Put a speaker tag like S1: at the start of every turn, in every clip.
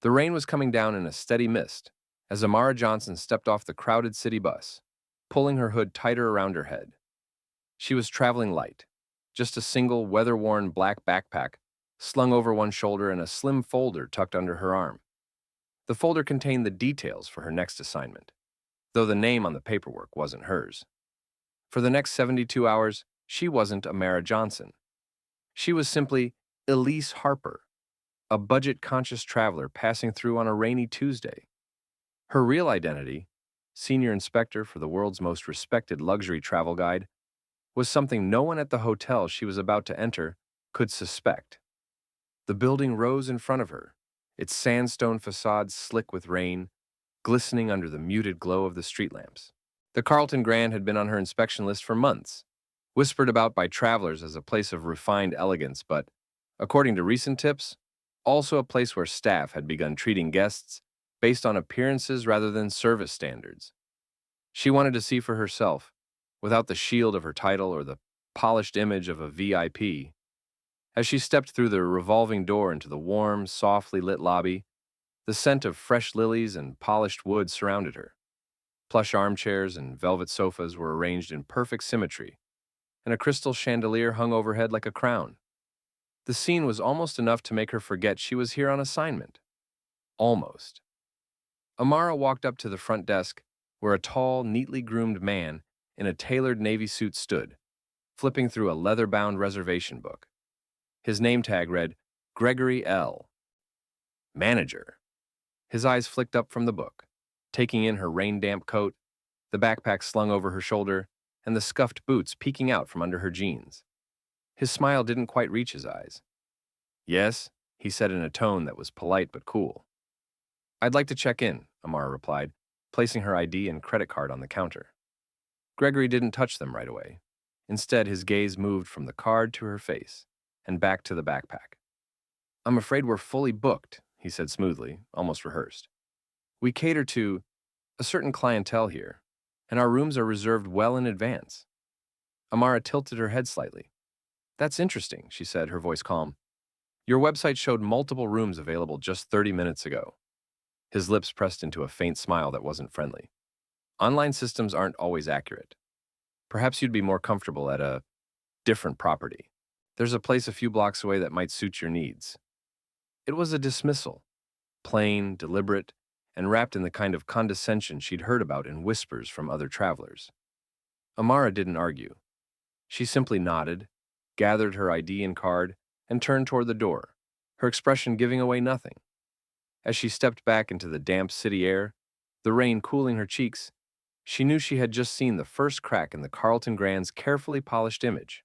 S1: The rain was coming down in a steady mist as Amara Johnson stepped off the crowded city bus, pulling her hood tighter around her head. She was traveling light, just a single weather-worn black backpack slung over one shoulder and a slim folder tucked under her arm. The folder contained the details for her next assignment, though the name on the paperwork wasn't hers. For the next 72 hours, she wasn't Amara Johnson. She was simply Elise Harper, a budget-conscious traveler passing through on a rainy Tuesday. Her real identity, senior inspector for the world's most respected luxury travel guide, was something no one at the hotel she was about to enter could suspect. The building rose in front of her, its sandstone facade slick with rain, glistening under the muted glow of the street lamps. The Carlton Grand had been on her inspection list for months, whispered about by travelers as a place of refined elegance, but, according to recent tips, also a place where staff had begun treating guests based on appearances rather than service standards. She wanted to see for herself, without the shield of her title or the polished image of a VIP. As she stepped through the revolving door into the warm, softly lit lobby, the scent of fresh lilies and polished wood surrounded her. Plush armchairs and velvet sofas were arranged in perfect symmetry, and a crystal chandelier hung overhead like a crown. The scene was almost enough to make her forget she was here on assignment. Almost. Amara walked up to the front desk, where a tall, neatly groomed man in a tailored navy suit stood, flipping through a leather-bound reservation book. His name tag read, Gregory L. Manager. His eyes flicked up from the book, taking in her rain-damp coat, the backpack slung over her shoulder, and the scuffed boots peeking out from under her jeans. His smile didn't quite reach his eyes. Yes, he said in a tone that was polite but cool. I'd like to check in, Amara replied, placing her ID and credit card on the counter. Gregory didn't touch them right away. Instead, his gaze moved from the card to her face and back to the backpack. I'm afraid we're fully booked, he said smoothly, almost rehearsed. We cater to a certain clientele here, and our rooms are reserved well in advance. Amara tilted her head slightly. That's interesting, she said, her voice calm. Your website showed multiple rooms available just 30 minutes ago. His lips pressed into a faint smile that wasn't friendly. Online systems aren't always accurate. Perhaps you'd be more comfortable at a different property. There's a place a few blocks away that might suit your needs. It was a dismissal, plain, deliberate, and wrapped in the kind of condescension she'd heard about in whispers from other travelers. Amara didn't argue. She simply nodded, gathered her ID and card, and turned toward the door, her expression giving away nothing. As she stepped back into the damp city air, the rain cooling her cheeks, she knew she had just seen the first crack in the Carlton Grand's carefully polished image.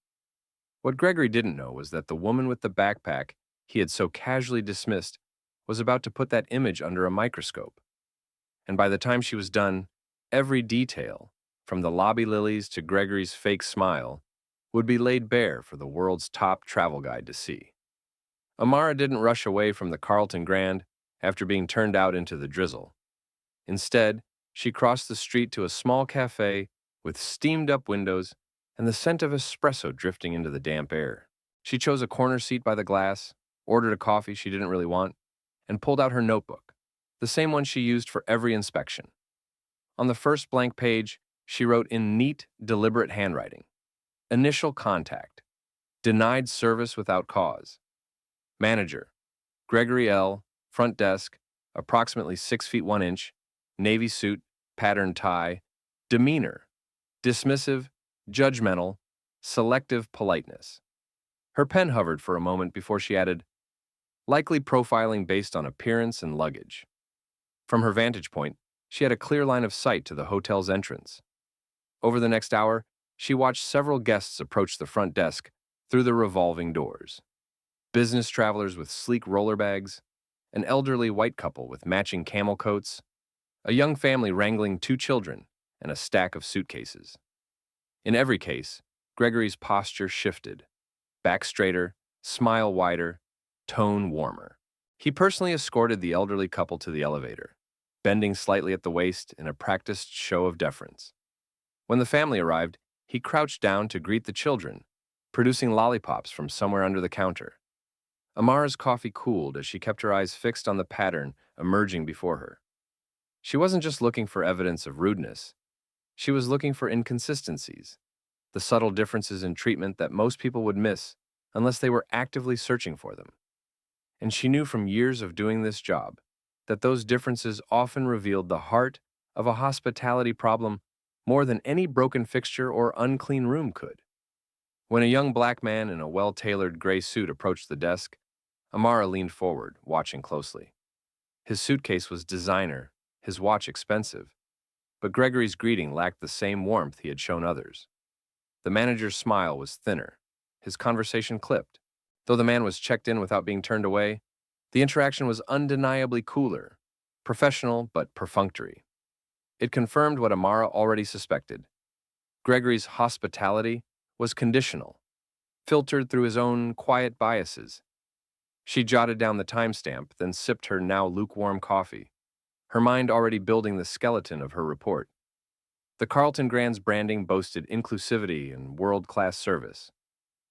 S1: What Gregory didn't know was that the woman with the backpack he had so casually dismissed was about to put that image under a microscope. And by the time she was done, every detail, from the lobby lilies to Gregory's fake smile, would be laid bare for the world's top travel guide to see. Amara didn't rush away from the Carlton Grand after being turned out into the drizzle. Instead, she crossed the street to a small cafe with steamed-up windows and the scent of espresso drifting into the damp air. She chose a corner seat by the glass, ordered a coffee she didn't really want, and pulled out her notebook, the same one she used for every inspection. On the first blank page, she wrote in neat, deliberate handwriting, Initial contact. Denied service without cause. Manager. Gregory L., front desk, approximately 6 feet 1 inch, navy suit, patterned tie, demeanor, dismissive, judgmental, selective politeness. Her pen hovered for a moment before she added, likely profiling based on appearance and luggage. From her vantage point, she had a clear line of sight to the hotel's entrance. Over the next hour, she watched several guests approach the front desk through the revolving doors. Business travelers with sleek roller bags, an elderly white couple with matching camel coats, a young family wrangling 2 children, and a stack of suitcases. In every case, Gregory's posture shifted. Back straighter, smile wider, tone warmer. He personally escorted the elderly couple to the elevator, bending slightly at the waist in a practiced show of deference. When the family arrived, he crouched down to greet the children, producing lollipops from somewhere under the counter. Amara's coffee cooled as she kept her eyes fixed on the pattern emerging before her. She wasn't just looking for evidence of rudeness, she was looking for inconsistencies, the subtle differences in treatment that most people would miss unless they were actively searching for them. And she knew from years of doing this job that those differences often revealed the heart of a hospitality problem more than any broken fixture or unclean room could. When a young black man in a well-tailored gray suit approached the desk, Amara leaned forward, watching closely. His suitcase was designer, his watch expensive, but Gregory's greeting lacked the same warmth he had shown others. The manager's smile was thinner, his conversation clipped. Though the man was checked in without being turned away, the interaction was undeniably cooler, professional but perfunctory. It confirmed what Amara already suspected. Gregory's hospitality was conditional, filtered through his own quiet biases. She jotted down the timestamp, then sipped her now lukewarm coffee, her mind already building the skeleton of her report. The Carlton Grand's branding boasted inclusivity and world-class service,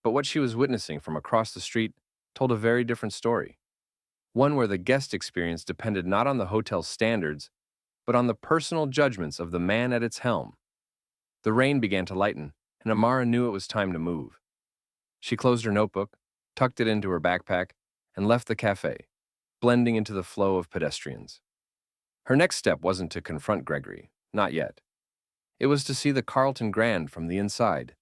S1: but what she was witnessing from across the street told a very different story, one where the guest experience depended not on the hotel's standards, but on the personal judgments of the man at its helm. The rain began to lighten, and Amara knew it was time to move. She closed her notebook, tucked it into her backpack, and left the cafe, blending into the flow of pedestrians. Her next step wasn't to confront Gregory, not yet. It was to see the Carlton Grand from the inside,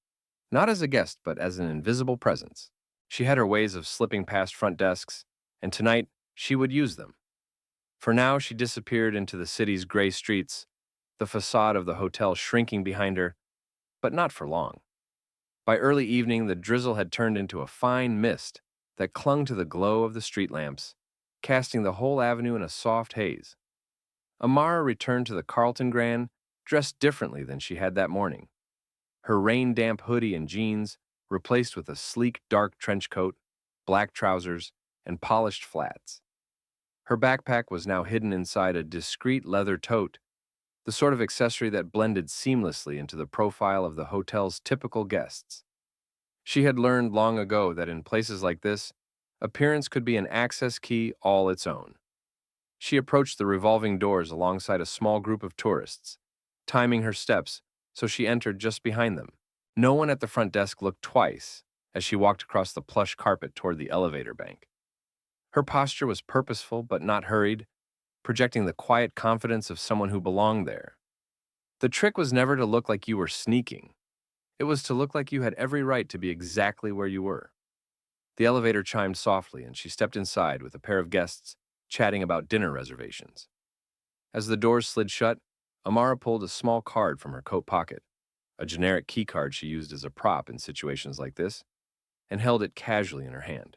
S1: not as a guest but as an invisible presence. She had her ways of slipping past front desks, and tonight she would use them. For now, she disappeared into the city's gray streets, the facade of the hotel shrinking behind her, but not for long. By early evening, the drizzle had turned into a fine mist that clung to the glow of the street lamps, casting the whole avenue in a soft haze. Amara returned to the Carlton Grand dressed differently than she had that morning. Her rain-damp hoodie and jeans replaced with a sleek dark trench coat, black trousers, and polished flats. Her backpack was now hidden inside a discreet leather tote, the sort of accessory that blended seamlessly into the profile of the hotel's typical guests. She had learned long ago that in places like this, appearance could be an access key all its own. She approached the revolving doors alongside a small group of tourists, timing her steps so she entered just behind them. No one at the front desk looked twice as she walked across the plush carpet toward the elevator bank. Her posture was purposeful but not hurried, projecting the quiet confidence of someone who belonged there. The trick was never to look like you were sneaking. It was to look like you had every right to be exactly where you were. The elevator chimed softly, and she stepped inside with a pair of guests chatting about dinner reservations. As the doors slid shut, Amara pulled a small card from her coat pocket, a generic key card she used as a prop in situations like this, and held it casually in her hand.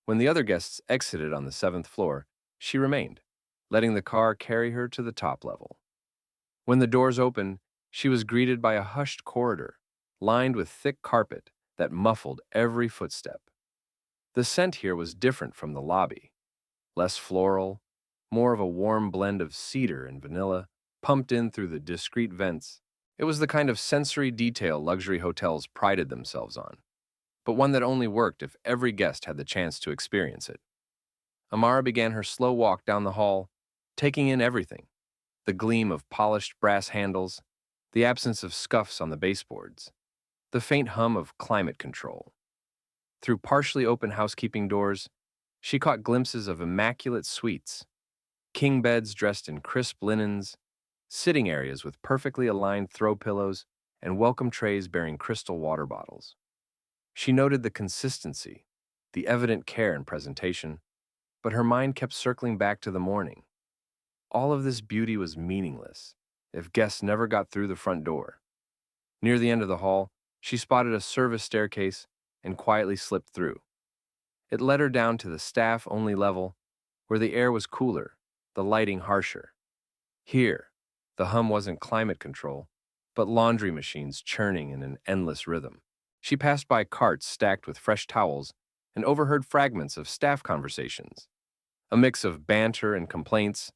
S1: When the other guests exited on the 7th floor, she remained, letting the car carry her to the top level. When the doors opened, she was greeted by a hushed corridor, lined with thick carpet that muffled every footstep. The scent here was different from the lobby, less floral, more of a warm blend of cedar and vanilla, pumped in through the discreet vents. It was the kind of sensory detail luxury hotels prided themselves on, but one that only worked if every guest had the chance to experience it. Amara began her slow walk down the hall, taking in everything: the gleam of polished brass handles, the absence of scuffs on the baseboards, the faint hum of climate control. Through partially open housekeeping doors, she caught glimpses of immaculate suites, king beds dressed in crisp linens, sitting areas with perfectly aligned throw pillows, and welcome trays bearing crystal water bottles. She noted the consistency, the evident care in presentation, but her mind kept circling back to the morning. All of this beauty was meaningless if guests never got through the front door. Near the end of the hall, she spotted a service staircase and quietly slipped through. It led her down to the staff-only level, where the air was cooler, the lighting harsher. Here, the hum wasn't climate control, but laundry machines churning in an endless rhythm. She passed by carts stacked with fresh towels and overheard fragments of staff conversations, a mix of banter and complaints,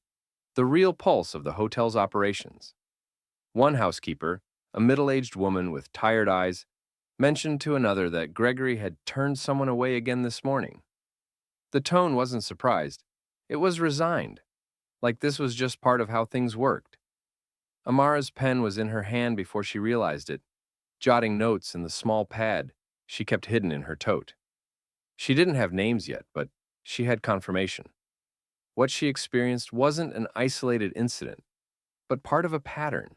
S1: the real pulse of the hotel's operations. One housekeeper, a middle-aged woman with tired eyes, mentioned to another that Gregory had turned someone away again this morning. The tone wasn't surprised. It was resigned, like this was just part of how things worked. Amara's pen was in her hand before she realized it, jotting notes in the small pad she kept hidden in her tote. She didn't have names yet, but she had confirmation. What she experienced wasn't an isolated incident, but part of a pattern.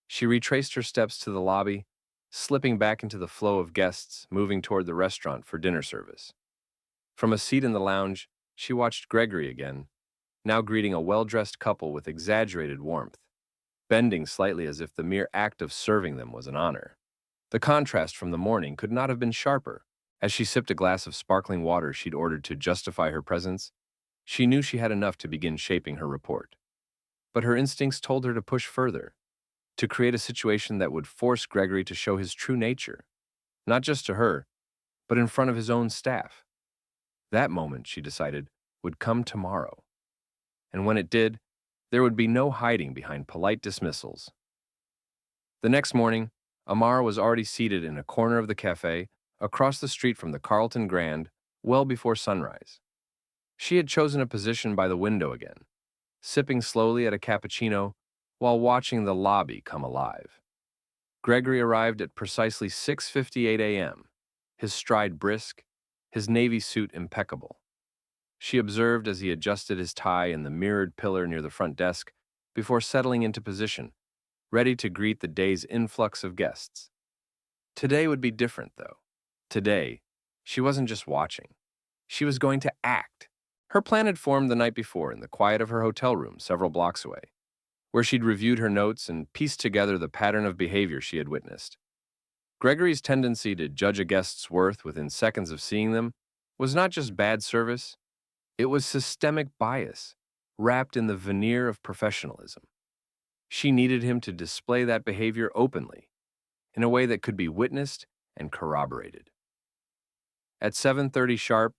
S1: She retraced her steps to the lobby, slipping back into the flow of guests moving toward the restaurant for dinner service. From a seat in the lounge, she watched Gregory again, now greeting a well-dressed couple with exaggerated warmth, bending slightly as if the mere act of serving them was an honor. The contrast from the morning could not have been sharper. As she sipped a glass of sparkling water she'd ordered to justify her presence, she knew she had enough to begin shaping her report. But her instincts told her to push further, to create a situation that would force Gregory to show his true nature, not just to her, but in front of his own staff. That moment, she decided, would come tomorrow. And when it did, there would be no hiding behind polite dismissals. The next morning, Amara was already seated in a corner of the cafe, across the street from the Carlton Grand, well before sunrise. She had chosen a position by the window again, sipping slowly at a cappuccino while watching the lobby come alive. Gregory arrived at precisely 6:58 a.m., his stride brisk, his navy suit impeccable. She observed as he adjusted his tie in the mirrored pillar near the front desk before settling into position, ready to greet the day's influx of guests. Today would be different, though. Today, she wasn't just watching. She was going to act. Her plan had formed the night before in the quiet of her hotel room several blocks away, where she'd reviewed her notes and pieced together the pattern of behavior she had witnessed. Gregory's tendency to judge a guest's worth within seconds of seeing them was not just bad service, it was systemic bias, wrapped in the veneer of professionalism. She needed him to display that behavior openly, in a way that could be witnessed and corroborated. At 7:30 sharp,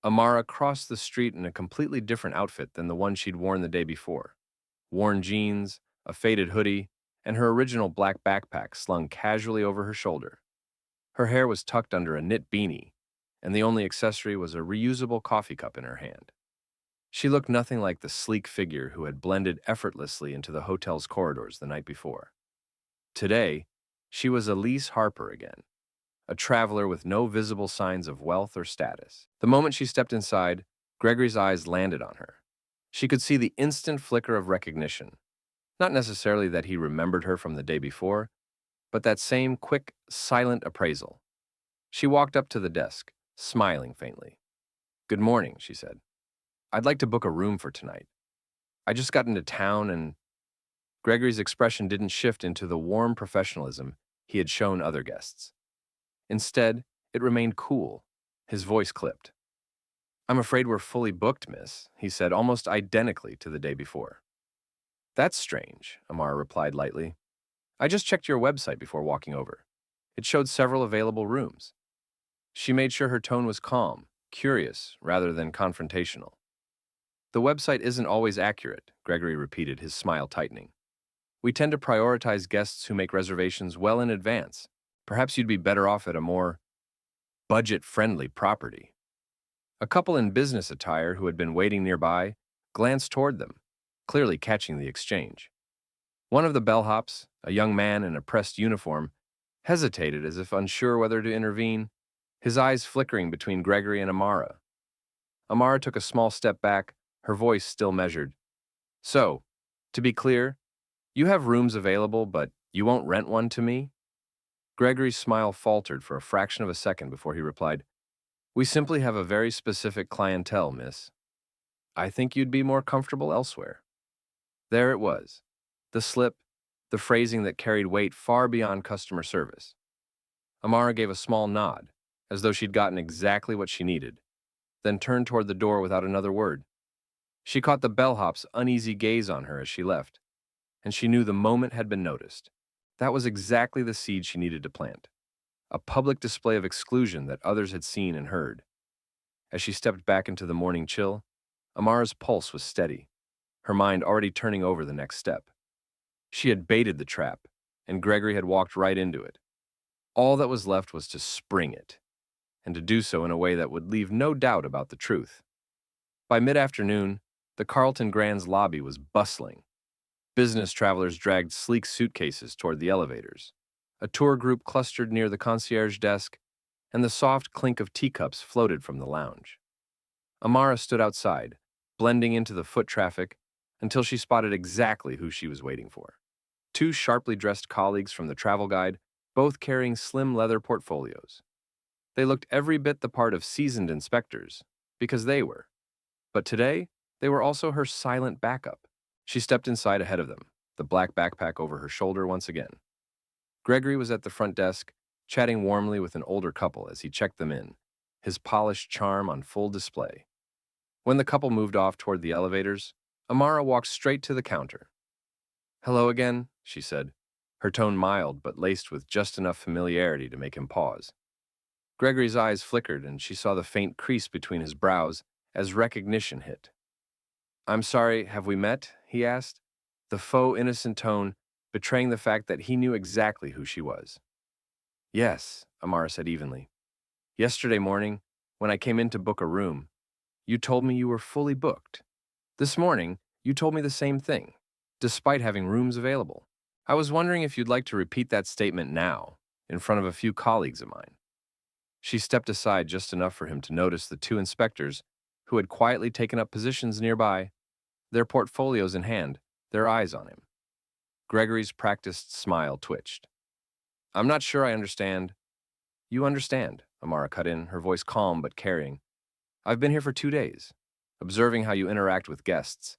S1: Amara crossed the street in a completely different outfit than the one she'd worn the day before. Worn jeans, a faded hoodie, and her original black backpack slung casually over her shoulder. Her hair was tucked under a knit beanie, and the only accessory was a reusable coffee cup in her hand. She looked nothing like the sleek figure who had blended effortlessly into the hotel's corridors the night before. Today, she was Elise Harper again, a traveler with no visible signs of wealth or status. The moment she stepped inside, Gregory's eyes landed on her. She could see the instant flicker of recognition, not necessarily that he remembered her from the day before, but that same quick, silent appraisal. She walked up to the desk, smiling faintly. "Good morning," she said. "I'd like to book a room for tonight. I just got into town and—" Gregory's expression didn't shift into the warm professionalism he had shown other guests. Instead, it remained cool. His voice clipped. "I'm afraid we're fully booked, miss," he said almost identically to the day before. "That's strange," Amara replied lightly. "I just checked your website before walking over. It showed several available rooms." She made sure her tone was calm, curious, rather than confrontational. "The website isn't always accurate," Gregory repeated, his smile tightening. "We tend to prioritize guests who make reservations well in advance. Perhaps you'd be better off at a more budget-friendly property." A couple in business attire who had been waiting nearby glanced toward them, clearly catching the exchange. One of the bellhops, a young man in a pressed uniform, hesitated as if unsure whether to intervene, his eyes flickering between Gregory and Amara. Amara took a small step back, her voice still measured. "So, to be clear, you have rooms available, but you won't rent one to me?" Gregory's smile faltered for a fraction of a second before he replied, "We simply have a very specific clientele, miss. I think you'd be more comfortable elsewhere." There it was, the slip, the phrasing that carried weight far beyond customer service. Amara gave a small nod, as though she'd gotten exactly what she needed, then turned toward the door without another word. She caught the bellhop's uneasy gaze on her as she left, and she knew the moment had been noticed. That was exactly the seed she needed to plant, a public display of exclusion that others had seen and heard. As she stepped back into the morning chill, Amara's pulse was steady, her mind already turning over the next step. She had baited the trap, and Gregory had walked right into it. All that was left was to spring it. and to do so in a way that would leave no doubt about the truth. By mid-afternoon, the Carlton Grand's lobby was bustling. Business travelers dragged sleek suitcases toward the elevators. A tour group clustered near the concierge desk, and the soft clink of teacups floated from the lounge. Amara stood outside, blending into the foot traffic, until she spotted exactly who she was waiting for. Two sharply dressed colleagues from the travel guide, both carrying slim leather portfolios. They looked every bit the part of seasoned inspectors, because they were. But today, they were also her silent backup. She stepped inside ahead of them, the black backpack over her shoulder once again. Gregory was at the front desk, chatting warmly with an older couple as he checked them in, his polished charm on full display. When the couple moved off toward the elevators, Amara walked straight to the counter. "Hello again," she said, her tone mild but laced with just enough familiarity to make him pause. Gregory's eyes flickered, and she saw the faint crease between his brows as recognition hit. "I'm sorry, have we met?" he asked, the faux innocent tone betraying the fact that he knew exactly who she was. "Yes," Amara said evenly. "Yesterday morning, when I came in to book a room, you told me you were fully booked. This morning, you told me the same thing, despite having rooms available. I was wondering if you'd like to repeat that statement now, in front of a few colleagues of mine." She stepped aside just enough for him to notice the two inspectors who had quietly taken up positions nearby, their portfolios in hand, their eyes on him. Gregory's practiced smile twitched. "I'm not sure I understand." "You understand," Amara cut in, her voice calm but caring. "I've been here for 2 days, observing how you interact with guests.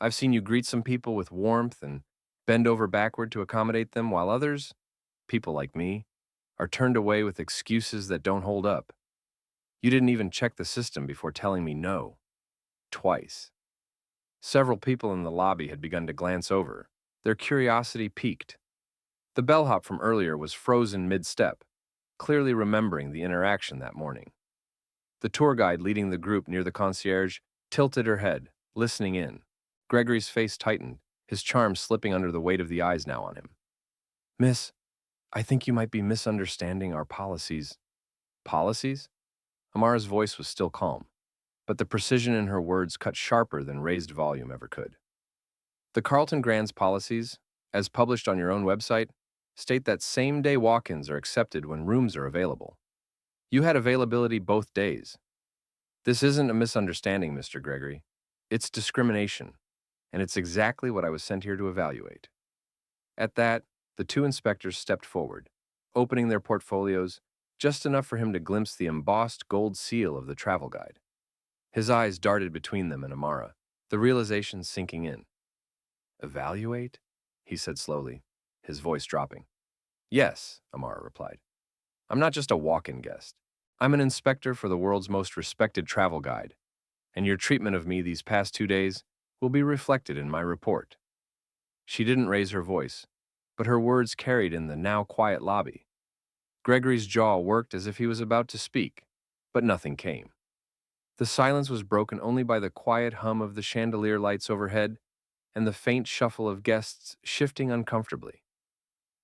S1: I've seen you greet some people with warmth and bend over backward to accommodate them, while others, people like me, are turned away with excuses that don't hold up. You didn't even check the system before telling me no. Twice." Several people in the lobby had begun to glance over, their curiosity piqued. The bellhop from earlier was frozen mid-step, clearly remembering the interaction that morning. The tour guide leading the group near the concierge tilted her head, listening in. Gregory's face tightened, his charm slipping under the weight of the eyes now on him. "Miss, I think you might be misunderstanding our policies." "Policies?" Amara's voice was still calm, but the precision in her words cut sharper than raised volume ever could. "The Carlton Grand's policies, as published on your own website, state that same-day walk-ins are accepted when rooms are available. You had availability both days. This isn't a misunderstanding, Mr. Gregory. It's discrimination, and it's exactly what I was sent here to evaluate." At that, the two inspectors stepped forward, opening their portfolios just enough for him to glimpse the embossed gold seal of the travel guide. His eyes darted between them and Amara, the realization sinking in. "Evaluate?" he said slowly, his voice dropping. "Yes," Amara replied. "I'm not just a walk-in guest. I'm an inspector for the world's most respected travel guide, and your treatment of me these past 2 days will be reflected in my report." She didn't raise her voice, but her words carried in the now quiet lobby. Gregory's jaw worked as if he was about to speak, but nothing came. The silence was broken only by the quiet hum of the chandelier lights overhead and the faint shuffle of guests shifting uncomfortably.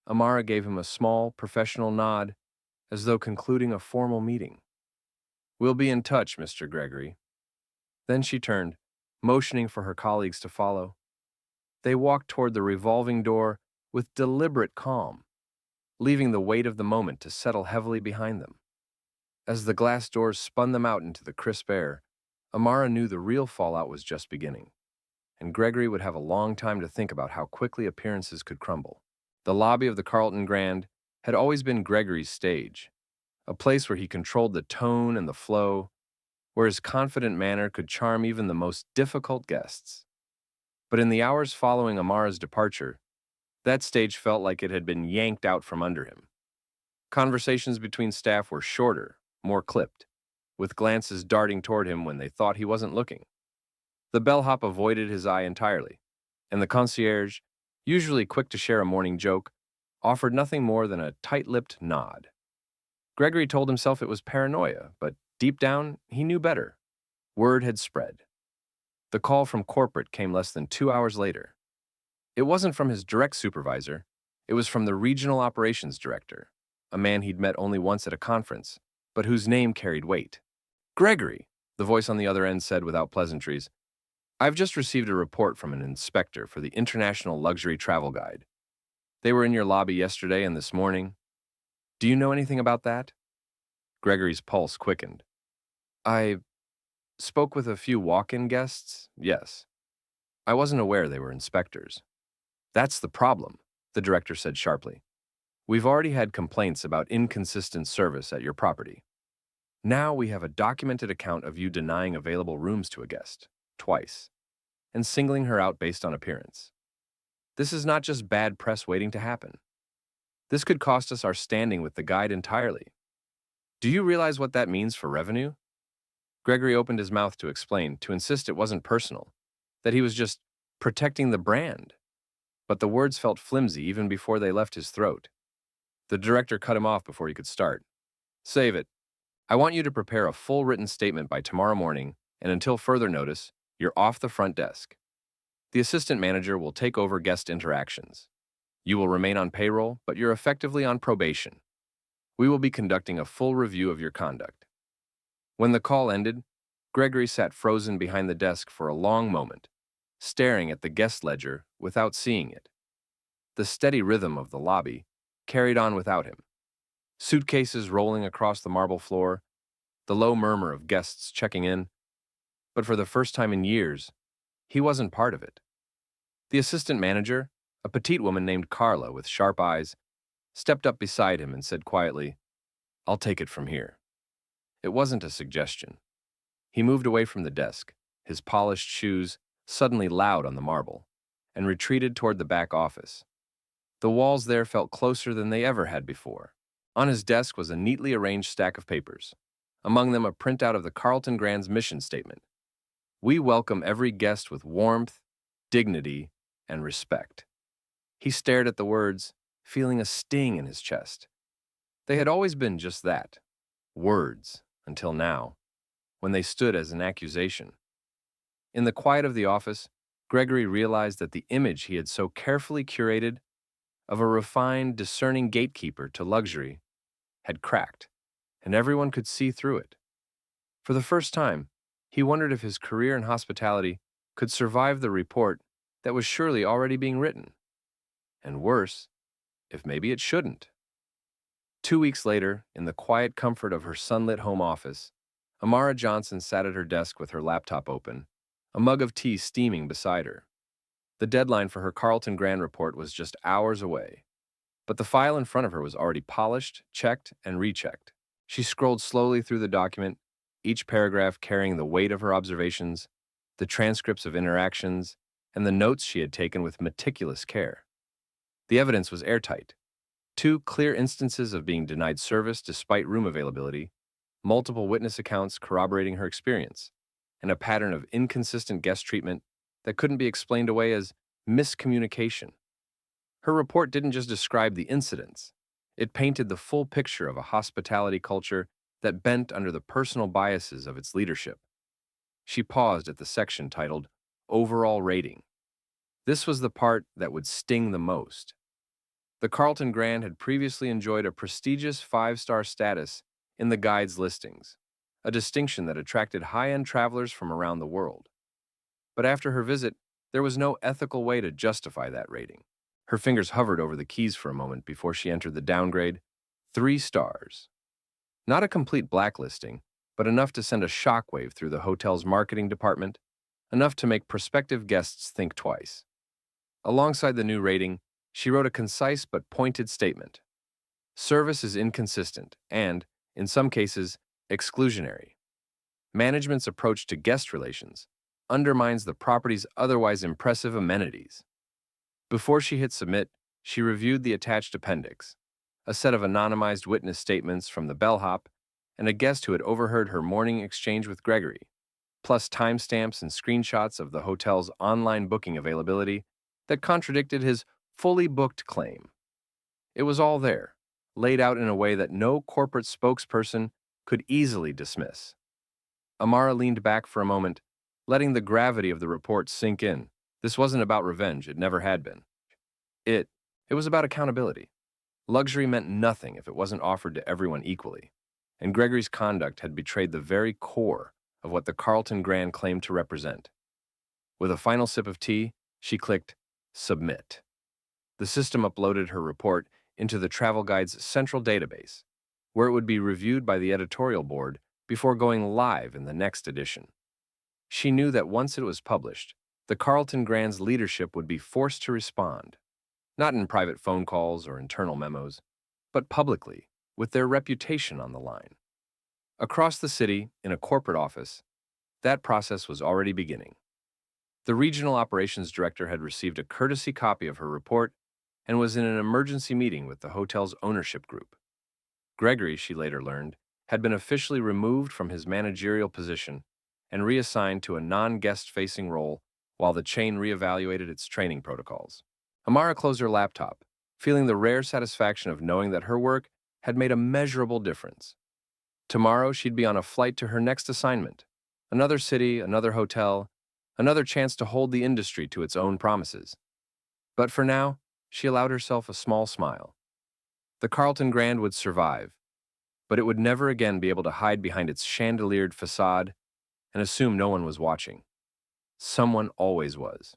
S1: Amara gave him a small, professional nod, as though concluding a formal meeting. "We'll be in touch, Mr. Gregory." Then she turned, motioning for her colleagues to follow. They walked toward the revolving door with deliberate calm, leaving the weight of the moment to settle heavily behind them. As the glass doors spun them out into the crisp air, Amara knew the real fallout was just beginning, and Gregory would have a long time to think about how quickly appearances could crumble. The lobby of the Carlton Grand had always been Gregory's stage, a place where he controlled the tone and the flow, where his confident manner could charm even the most difficult guests. But in the hours following Amara's departure, that stage felt like it had been yanked out from under him. Conversations between staff were shorter, more clipped, with glances darting toward him when they thought he wasn't looking. The bellhop avoided his eye entirely, and the concierge, usually quick to share a morning joke, offered nothing more than a tight-lipped nod. Gregory told himself it was paranoia, but deep down, he knew better. Word had spread. The call from corporate came less than 2 hours later. It wasn't from his direct supervisor, it was from the regional operations director, a man he'd met only once at a conference, but whose name carried weight. Gregory, the voice on the other end said without pleasantries. I've just received a report from an inspector for the International Luxury Travel Guide. They were in your lobby yesterday and this morning. Do you know anything about that? Gregory's pulse quickened. I spoke with a few walk-in guests, yes. I wasn't aware they were inspectors. That's the problem, the director said sharply. We've already had complaints about inconsistent service at your property. Now we have a documented account of you denying available rooms to a guest, twice, and singling her out based on appearance. This is not just bad press waiting to happen. This could cost us our standing with the guide entirely. Do you realize what that means for revenue? Gregory opened his mouth to explain, to insist it wasn't personal, that he was just protecting the brand. But the words felt flimsy even before they left his throat. The director cut him off before he could start. Save it. I want you to prepare a full written statement by tomorrow morning, and until further notice, you're off the front desk. The assistant manager will take over guest interactions. You will remain on payroll, but you're effectively on probation. We will be conducting a full review of your conduct. When the call ended, Gregory sat frozen behind the desk for a long moment, staring at the guest ledger without seeing it. The steady rhythm of the lobby carried on without him. Suitcases rolling across the marble floor, the low murmur of guests checking in. But for the first time in years, he wasn't part of it. The assistant manager, a petite woman named Carla with sharp eyes, stepped up beside him and said quietly, I'll take it from here. It wasn't a suggestion. He moved away from the desk, his polished shoes suddenly loud on the marble, and retreated toward the back office. The walls there felt closer than they ever had before. On his desk was a neatly arranged stack of papers, among them a printout of the Carlton Grand's mission statement. We welcome every guest with warmth, dignity, and respect. He stared at the words, feeling a sting in his chest. They had always been just that, words, until now, when they stood as an accusation. In the quiet of the office, Gregory realized that the image he had so carefully curated of a refined, discerning gatekeeper to luxury had cracked, and everyone could see through it. For the first time, he wondered if his career in hospitality could survive the report that was surely already being written. And worse, if maybe it shouldn't. 2 weeks later, in the quiet comfort of her sunlit home office, Amara Johnson sat at her desk with her laptop open, a mug of tea steaming beside her. The deadline for her Carlton Grand report was just hours away, but the file in front of her was already polished, checked, and rechecked. She scrolled slowly through the document, each paragraph carrying the weight of her observations, the transcripts of interactions, and the notes she had taken with meticulous care. The evidence was airtight. 2 clear instances of being denied service despite room availability, multiple witness accounts corroborating her experience, and a pattern of inconsistent guest treatment that couldn't be explained away as miscommunication. Her report didn't just describe the incidents. It painted the full picture of a hospitality culture that bent under the personal biases of its leadership. She paused at the section titled Overall Rating. This was the part that would sting the most. The Carlton Grand had previously enjoyed a prestigious 5-star status in the guide's listings, a distinction that attracted high-end travelers from around the world. But after her visit, there was no ethical way to justify that rating. Her fingers hovered over the keys for a moment before she entered the downgrade, 3 stars. Not a complete blacklisting, but enough to send a shockwave through the hotel's marketing department, enough to make prospective guests think twice. Alongside the new rating, she wrote a concise but pointed statement. Service is inconsistent and, in some cases, exclusionary. Management's approach to guest relations undermines the property's otherwise impressive amenities. Before she hit submit, she reviewed the attached appendix, a set of anonymized witness statements from the bellhop and a guest who had overheard her morning exchange with Gregory, plus timestamps and screenshots of the hotel's online booking availability that contradicted his fully booked claim. It was all there, laid out in a way that no corporate spokesperson could easily dismiss. Amara leaned back for a moment, letting the gravity of the report sink in. This wasn't about revenge, it never had been. It was about accountability. Luxury meant nothing if it wasn't offered to everyone equally. and Gregory's conduct had betrayed the very core of what the Carlton Grand claimed to represent. With a final sip of tea, she clicked Submit. The system uploaded her report into the travel guide's central database, where it would be reviewed by the editorial board before going live in the next edition. She knew that once it was published, the Carlton Grand's leadership would be forced to respond, not in private phone calls or internal memos, but publicly, with their reputation on the line. Across the city, in a corporate office, that process was already beginning. The regional operations director had received a courtesy copy of her report and was in an emergency meeting with the hotel's ownership group. Gregory, she later learned, had been officially removed from his managerial position and reassigned to a non-guest-facing role while the chain reevaluated its training protocols. Amara closed her laptop, feeling the rare satisfaction of knowing that her work had made a measurable difference. Tomorrow, she'd be on a flight to her next assignment. Another city, another hotel, another chance to hold the industry to its own promises. But for now, she allowed herself a small smile. The Carlton Grand would survive, but it would never again be able to hide behind its chandeliered facade and assume no one was watching. Someone always was.